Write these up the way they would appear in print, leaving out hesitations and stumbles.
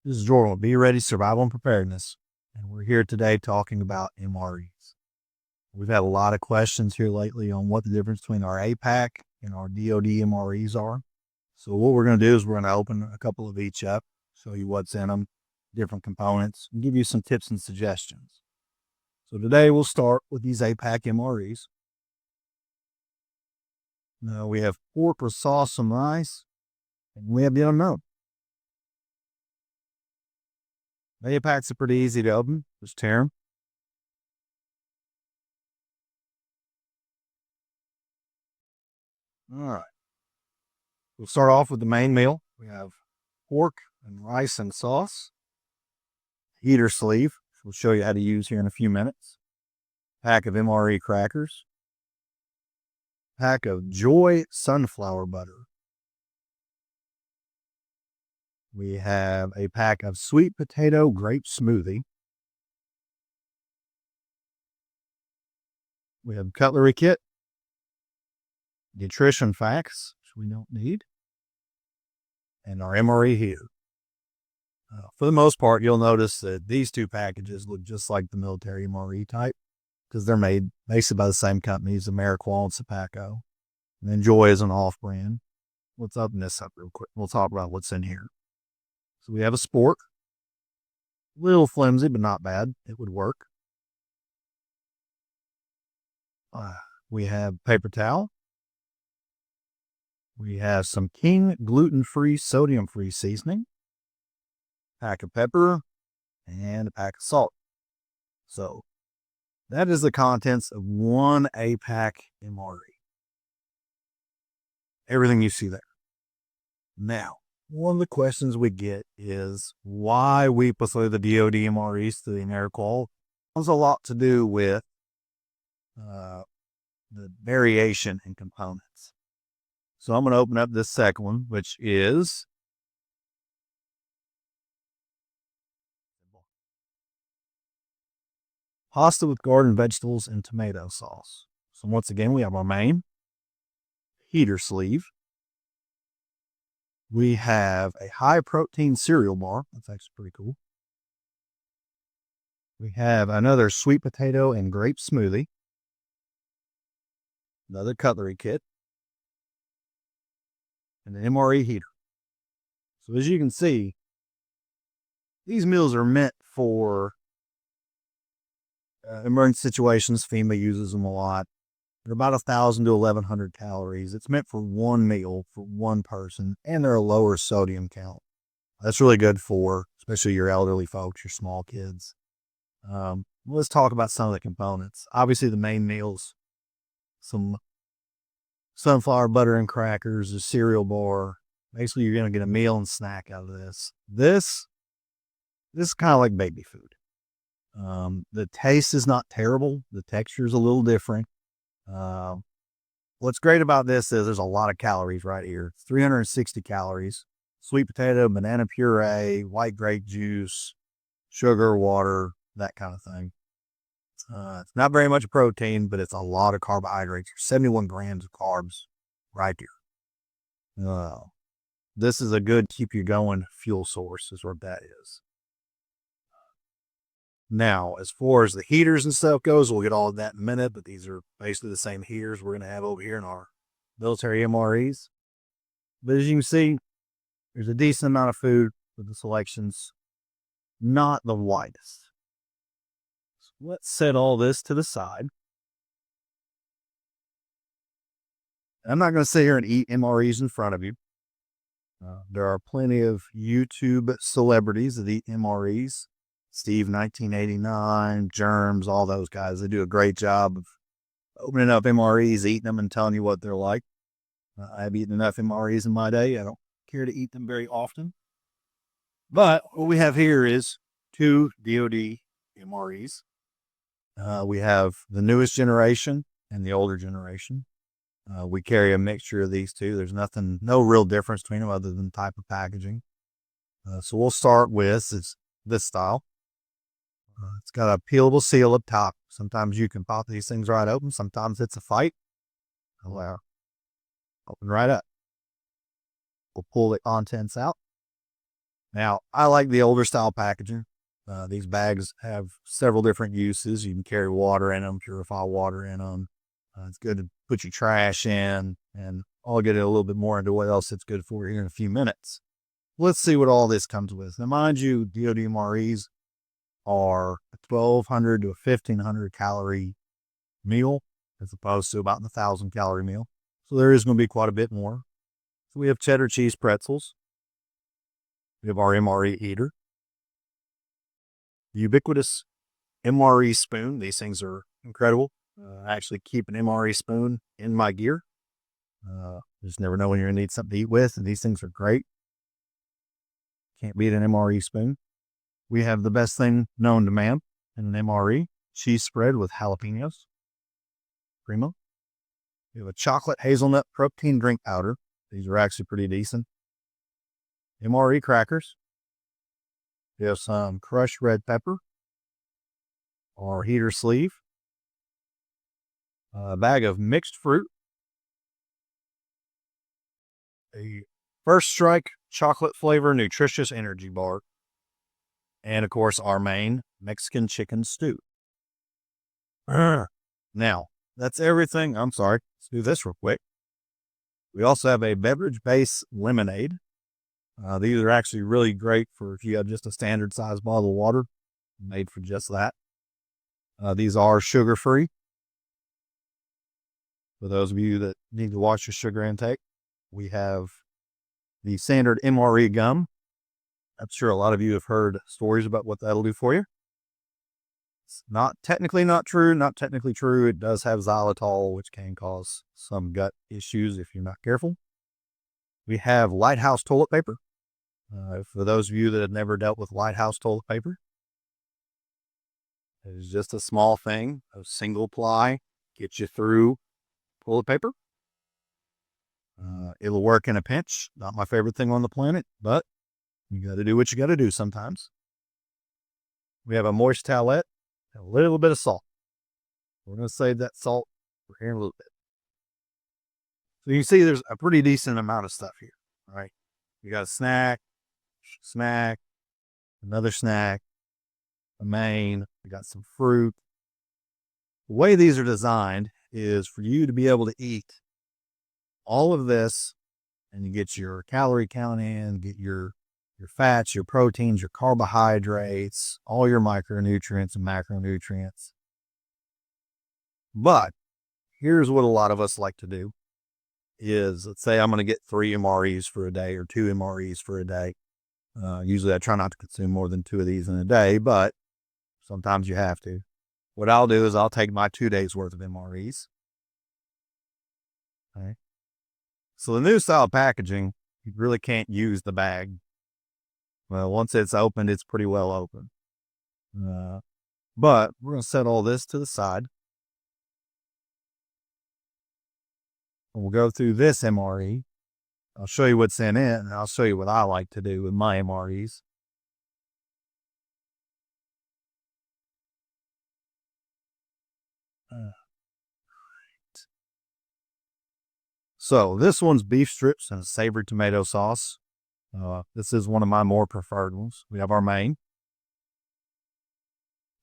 This is Jordan with Be Ready Survival and Preparedness, and we're here today talking about MREs. We've had a lot of questions here lately on what the difference between our APack and our DOD MREs are. So what we're going to do is we're going to open a couple of each up, show you what's in them, different components, and give you some tips and suggestions. So today we'll start with these APack MREs. Now we have pork with sauce and rice, and we have the unknown. The APACs are pretty easy to open. Just tear them. All right. We'll start off with the main meal. We have pork and rice and sauce. Heater sleeve, which we'll show you how to use here in a few minutes. Pack of MRE crackers. Pack of Joy sunflower butter. We have a pack of sweet potato grape smoothie. We have cutlery kit, nutrition facts, which we don't need, and our MRE heater. For the most part, you'll notice that these two packages look just like the military MRE type because they're made basically by the same companies, Ameriqual and Sapaco. And then Joy is an off-brand. Let's open this up real quick. We'll talk about what's in here. So we have a spork. A little flimsy, but not bad. It would work. We have paper towel. We have some King gluten-free, sodium-free seasoning. Pack of pepper and a pack of salt. So that is the contents of one APack MRE. Everything you see there. Now, one of the questions we get is why we prefer the DOD MREs to the Ameriqual. It has a lot to do with the variation in components. So I'm going to open up this second one, which is pasta with garden vegetables and tomato sauce. So once again, we have our main heater sleeve. We have a high protein cereal bar. That's actually pretty cool. We have another sweet potato and grape smoothie. Another cutlery kit. And an MRE heater. So as you can see, these meals are meant for emergency situations. FEMA uses them a lot. They're about 1,000 to 1,100 calories. It's meant for one meal for one person, and they're a lower sodium count. That's really good for, especially your elderly folks, your small kids. Let's talk about some of the components. Obviously, the main meals, some sunflower butter and crackers, a cereal bar. Basically, you're going to get a meal and snack out of this. This is kind of like baby food. The taste is not terrible. The texture is a little different. What's great about this is there's a lot of calories right here. 360 calories, sweet potato, banana puree, white grape juice, sugar, water, that kind of thing. It's not very much protein, but it's a lot of carbohydrates. 71 grams of carbs right here. This is a good keep you going fuel source is what that is. Now, as far as the heaters and stuff goes, we'll get all of that in a minute, but these are basically the same heaters we're going to have over here in our military MREs. But as you can see, there's a decent amount of food with the selections, not the widest. So let's set all this to the side. I'm not going to sit here and eat MREs in front of you. There are plenty of YouTube celebrities that eat MREs. Steve 1989, Germs, all those guys. They do a great job of opening up MREs, eating them, and telling you what they're like. I've eaten enough MREs in my day. I don't care to eat them very often. But what we have here is two DOD MREs. We have the newest generation and the older generation. We carry a mixture of these two. There's no real difference between them other than type of packaging. So we'll start with this style. It's got a peelable seal up top. Sometimes you can pop these things right open. Sometimes it's a fight. Open right up. We'll pull the contents out. Now, I like the older style packaging. These bags have several different uses. You can carry water in them, purify water in them. It's good to put your trash in, and I'll get a little bit more into what else it's good for here in a few minutes. Let's see what all this comes with. Now, mind you, DOD MREs are a 1,200 to a 1,500 calorie meal as opposed to about the 1,000 calorie meal. So there is going to be quite a bit more. So we have cheddar cheese pretzels. We have our MRE heater. The ubiquitous MRE spoon. These things are incredible. I actually keep an MRE spoon in my gear. Just never know when you're going to need something to eat with, and these things are great. Can't beat an MRE spoon. We have the best thing known to man in an MRE, cheese spread with jalapenos. Primo. We have a chocolate hazelnut protein drink powder. These are actually pretty decent. MRE crackers. We have some crushed red pepper. Our heater sleeve. A bag of mixed fruit. A First Strike chocolate flavor nutritious energy bar. And of course, our main Mexican chicken stew. Now, that's everything. I'm sorry. Let's do this real quick. We also have a beverage base lemonade. These are actually really great for if you have just a standard size bottle of water, made for just that. These are sugar free. For those of you that need to watch your sugar intake, we have the standard MRE gum. I'm sure a lot of you have heard stories about what that'll do for you. It's not technically true. It does have xylitol, which can cause some gut issues if you're not careful. We have Lighthouse toilet paper. For those of you that have never dealt with Lighthouse toilet paper, it is just a small thing, a single ply, get you through toilet paper. It'll work in a pinch. Not my favorite thing on the planet, but you got to do what you got to do sometimes. We have a moist towelette, and a little bit of salt. We're going to save that salt for here in a little bit. So you can see there's a pretty decent amount of stuff here, all right? You got a snack, another snack, a main, we got some fruit. The way these are designed is for you to be able to eat all of this and you get your calorie count in, get your fats, your proteins, your carbohydrates, all your micronutrients and macronutrients. But here's what a lot of us like to do is, let's say I'm going to get 3 MREs for a day or 2 MREs for a day. Usually I try not to consume more than 2 of these in a day, but sometimes you have to. What I'll do is I'll take my 2 days worth of MREs. Okay. So the new style packaging, you really can't use the bag. Well, once it's opened, it's pretty well open. But we're going to set all this to the side. And we'll go through this MRE. I'll show you what's in it, and I'll show you what I like to do with my MREs. So this one's beef strips and a savory tomato sauce. This is one of my more preferred ones. We have our main,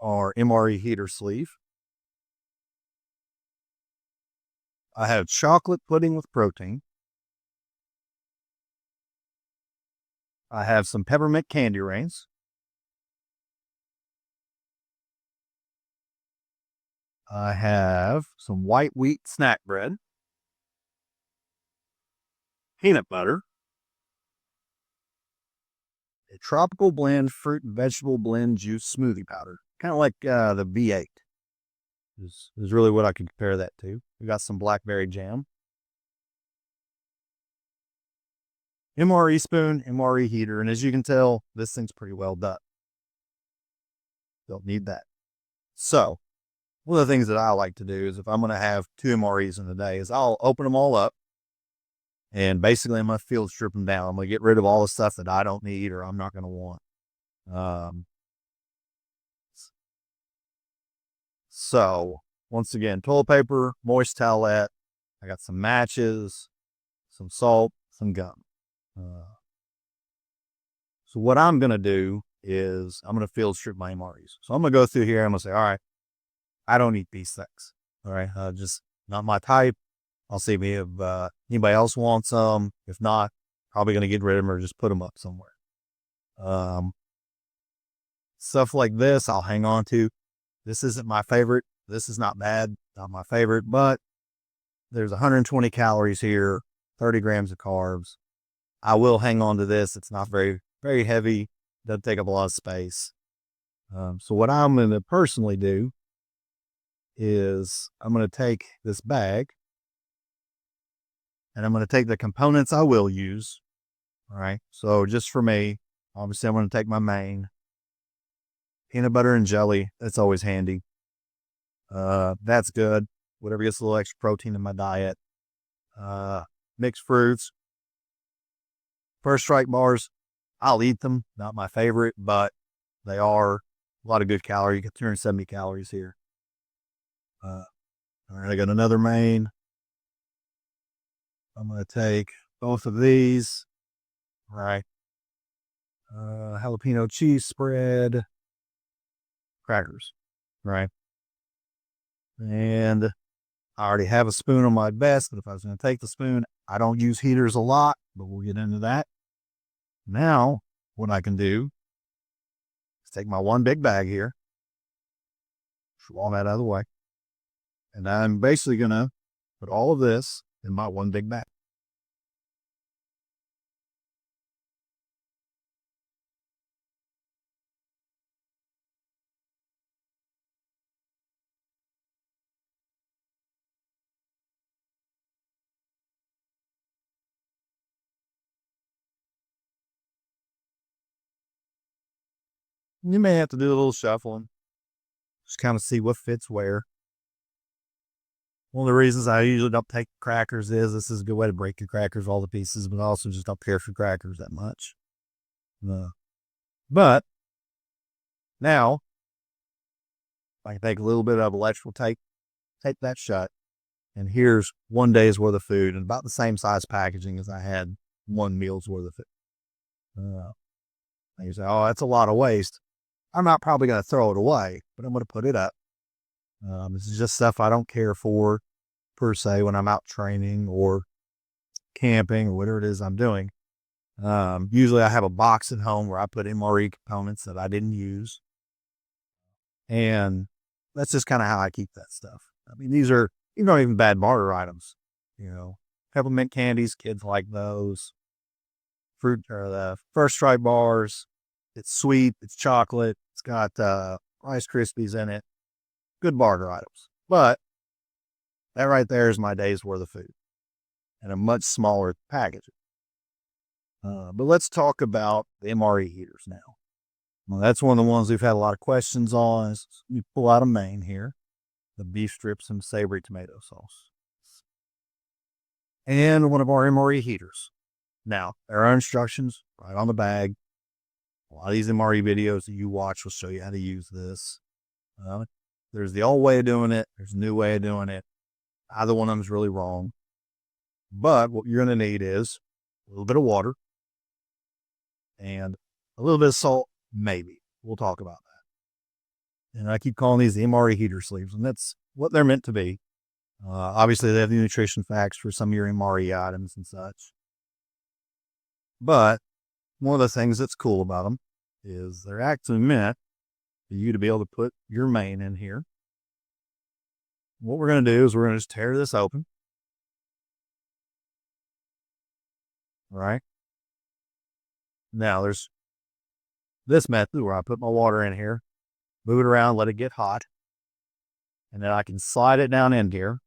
our MRE heater sleeve. I have chocolate pudding with protein. I have some peppermint candy rains. I have some white wheat snack bread, peanut butter, a tropical blend fruit and vegetable blend juice smoothie powder, kind of like the V8 is really what I could compare that to. We got some blackberry jam, MRE spoon, MRE heater, and as you can tell, this thing's pretty well done. Don't need that. So one of the things that I like to do is if I'm going to have 2 MREs in a day is I'll open them all up and basically I'm going to field strip them down. I'm going to get rid of all the stuff that I don't need or I'm not going to want. So once again, toilet paper, moist towelette. I got some matches, some salt, some gum. So So what I'm going to do is I'm going to field strip my MREs. So I'm going to go through here. I'm going to say, all right, I don't eat these things. All right. Just not my type. I'll see if anybody else wants some. If not, probably going to get rid of them or just put them up somewhere. Stuff like this, I'll hang on to. This isn't my favorite. This is not bad, not my favorite, but there's 120 calories here, 30 grams of carbs. I will hang on to this. It's not very, very heavy. Doesn't take up a lot of space. So what I'm going to personally do is I'm going to take this bag and I'm going to take the components I will use. All right. So just for me, obviously I'm going to take my main peanut butter and jelly. That's always handy. That's good. Whatever gets a little extra protein in my diet. Mixed fruits. First Strike bars, I'll eat them. Not my favorite, but they are a lot of good calories. You get 270 calories here. All right, I got another main. I'm going to take both of these. All right. Jalapeno cheese spread. Crackers. Right. And I already have a spoon on my desk, but if I was going to take the spoon, I don't use heaters a lot, but we'll get into that. Now, what I can do is take my one big bag here, all that out of the way, and I'm basically going to put all of this in my one big bag. You may have to do a little shuffling, just kind of see what fits where. One of the reasons I usually don't take crackers is this is a good way to break your crackers, all the pieces, but I also just don't care for crackers that much. But now I can take a little bit of electrical tape that shut, and here's one day's worth of food and about the same size packaging as I had one meal's worth of food. And you say, oh, that's a lot of waste. I'm not probably going to throw it away, but I'm going to put it up. This is just stuff I don't care for per se when I'm out training or camping or whatever it is I'm doing. Usually I have a box at home where I put MRE components that I didn't use. And that's just kind of how I keep that stuff. I mean, these are not even bad barter items, peppermint candies, kids like those. Fruit or the First Strike bars. It's sweet. It's chocolate. It's got Rice Krispies in it. Good barter items. But that right there is my day's worth of food and a much smaller package. But let's talk about the MRE heaters now. Well, that's one of the ones we've had a lot of questions on. You pull out a main here, the beef strips and savory tomato sauce, and one of our MRE heaters. Now, there are instructions right on the bag. A lot of these MRE videos that you watch will show you how to use this. There's the old way of doing it. There's a new way of doing it. Either one of them is really wrong. But what you're going to need is a little bit of water and a little bit of salt, maybe. We'll talk about that. And I keep calling these the MRE heater sleeves, and that's what they're meant to be. Obviously, they have the nutrition facts for some of your MRE items and such. But one of the things that's cool about them is they're actually meant for you to be able to put your main in here. What we're going to do is we're going to just tear this open. All right. Now there's this method where I put my water in here, move it around, let it get hot, and then I can slide it down in here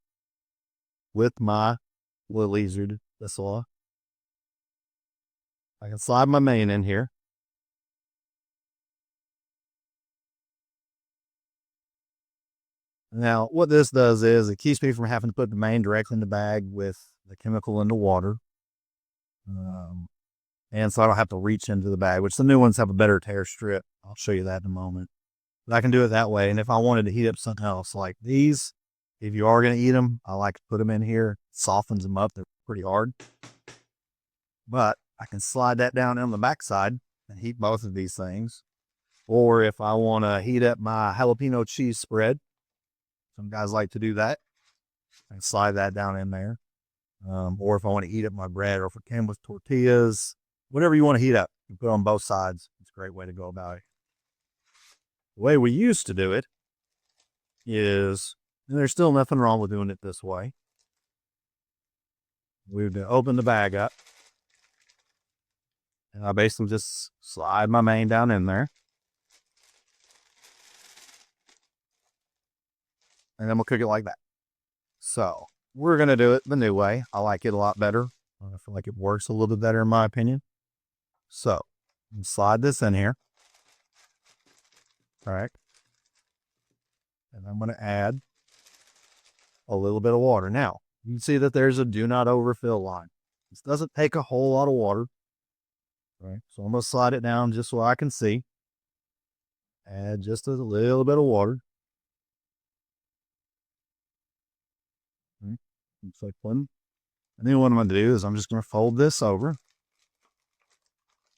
with my little lizard. That's all. I can slide my main in here. Now, what this does is it keeps me from having to put the main directly in the bag with the chemical in the water. And so I don't have to reach into the bag, which the new ones have a better tear strip. I'll show you that in a moment. But I can do it that way. And if I wanted to heat up something else like these, if you are going to eat them, I like to put them in here. It softens them up. They're pretty hard. But I can slide that down on the backside and heat both of these things. Or if I want to heat up my jalapeno cheese spread, some guys like to do that and slide that down in there. Or if I want to heat up my bread, or if it came with tortillas, whatever you want to heat up, you put it on both sides. It's a great way to go about it. The way we used to do it is, and there's still nothing wrong with doing it this way. We would open the bag up, and I basically just slide my main down in there. And then we'll cook it like that. So we're going to do it the new way. I like it a lot better. I feel like it works a little bit better in my opinion. So slide this in here. All right. And I'm going to add a little bit of water. Now, you can see that there's a do not overfill line. This doesn't take a whole lot of water. All right. So I'm going to slide it down just so I can see. Add just a little bit of water. Looks like one. And then what I'm going to do is I'm just going to fold this over.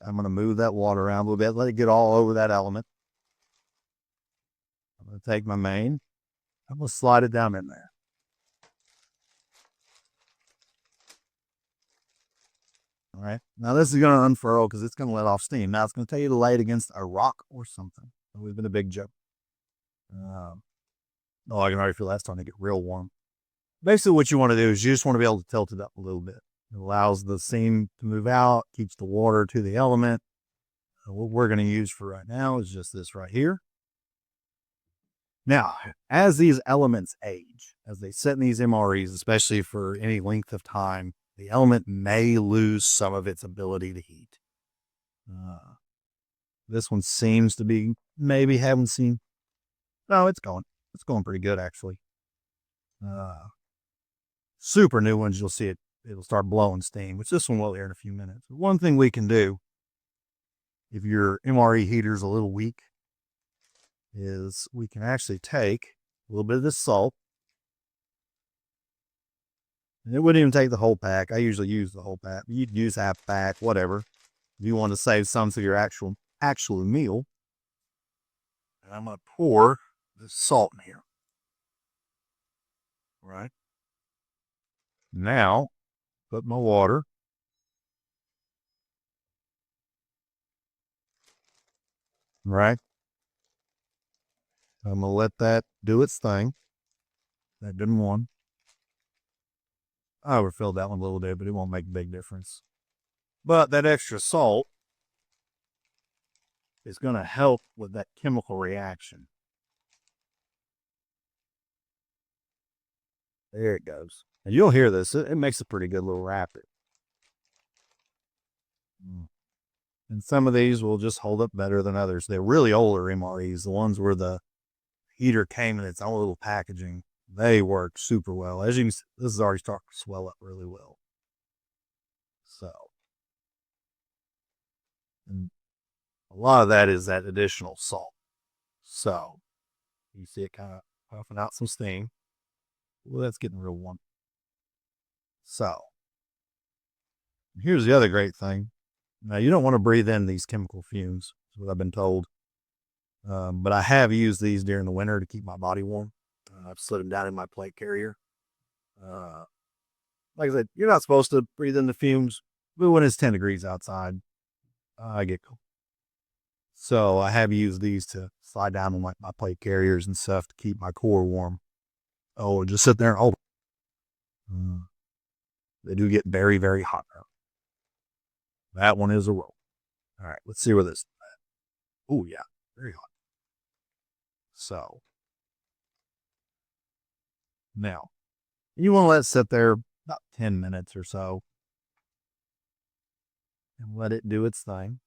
I'm going to move that water around a little bit, let it get all over that element. I'm going to take my main. I'm going to slide it down in there. All right. Now this is going to unfurl because it's going to let off steam. Now it's going to tell you to lay it against a rock or something. It's always been a big joke. I can already feel that's starting to get real warm. Basically what you want to do is you just want to be able to tilt it up a little bit. It allows the steam to move out, keeps the water to the element. What we're going to use for right now is just this right here. Now, as these elements age, as they sit in these MREs, especially for any length of time, the element may lose some of its ability to heat. This one seems to be maybe haven't seen. No, it's going. It's going pretty good, actually. Super new ones, you'll see it'll start blowing steam, which this one will here in a few minutes. But one thing we can do, if your MRE heater's a little weak, is we can actually take a little bit of this salt. And it wouldn't even take the whole pack. I usually use the whole pack. You'd use half pack, whatever. If you want to save some for your actual meal. And I'm going to pour this salt in here. Right. Now, put my water. Right. I'm going to let that do its thing. That didn't one. I overfilled that one a little bit, but it won't make a big difference. But that extra salt is going to help with that chemical reaction. There it goes. And you'll hear this. It makes a pretty good little rapid. And some of these will just hold up better than others. They're really older MREs, the ones where the heater came in its own little packaging. They work super well. As you can see, this is already starting to swell up really well. So, and a lot of that is that additional salt. So, you see it kind of puffing out some steam. Well, that's getting real warm. So, here's the other great thing. Now, you don't want to breathe in these chemical fumes, is what I've been told. But I have used these during the winter to keep my body warm. I've slid them down in my plate carrier. Like I said, you're not supposed to breathe in the fumes, but when it's 10 degrees outside, I get cold. So I have used these to slide down on my plate carriers and stuff to keep my core warm. Oh, just sit there and hold them. They do get very, very hot now. That one is a roll. All right, let's see where this is at. Oh, yeah, very hot. So, now, you want to let it sit there about 10 minutes or so and let it do its thing.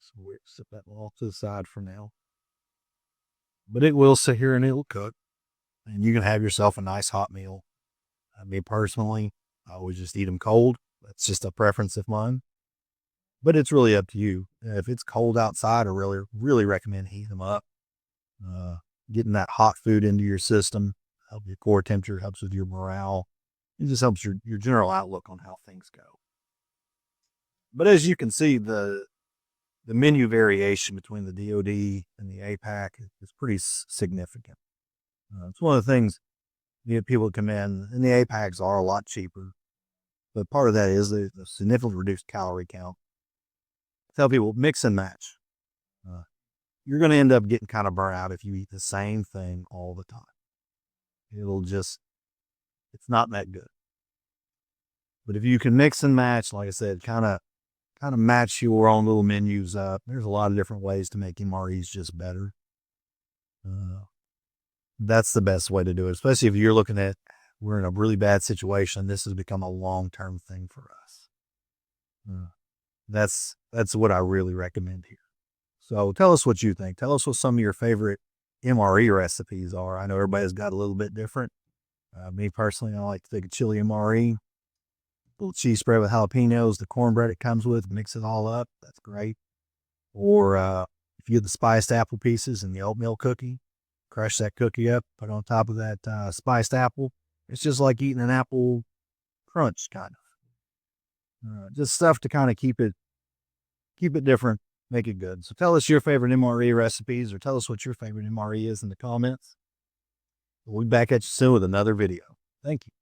So we'll set that off to the side for now. But it will sit here and it'll cook. And you can have yourself a nice hot meal. Me personally, I always just eat them cold. That's just a preference of mine. But it's really up to you. If it's cold outside, I really, really recommend heating them up. Getting that hot food into your system helps your core temperature, helps with your morale. It just helps your general outlook on how things go. But as you can see, the the menu variation between the DOD and the APack is pretty significant. It's one of the things people come in, and the APACs are a lot cheaper, but part of that is the significantly reduced calorie count. I tell people, mix and match. You're going to end up getting kind of burnt out if you eat the same thing all the time. It's not that good. But if you can mix and match, like I said, kind of match your own little menus up. There's a lot of different ways to make MREs just better. That's the best way to do it, especially if you're looking at, we're in a really bad situation. This has become a long-term thing for us. That's what I really recommend here. So tell us what you think. Tell us what some of your favorite MRE recipes are. I know everybody's got a little bit different. Me personally, I like to take a chili MRE, a little cheese spread with jalapenos, the cornbread it comes with, mix it all up. That's great. Or if you get the spiced apple pieces and the oatmeal cookie, crush that cookie up, put it on top of that spiced apple. It's just like eating an apple crunch, kind of. Just stuff to kind of keep it different, make it good. So tell us your favorite MRE recipes, or tell us what your favorite MRE is in the comments. We'll be back at you soon with another video. Thank you.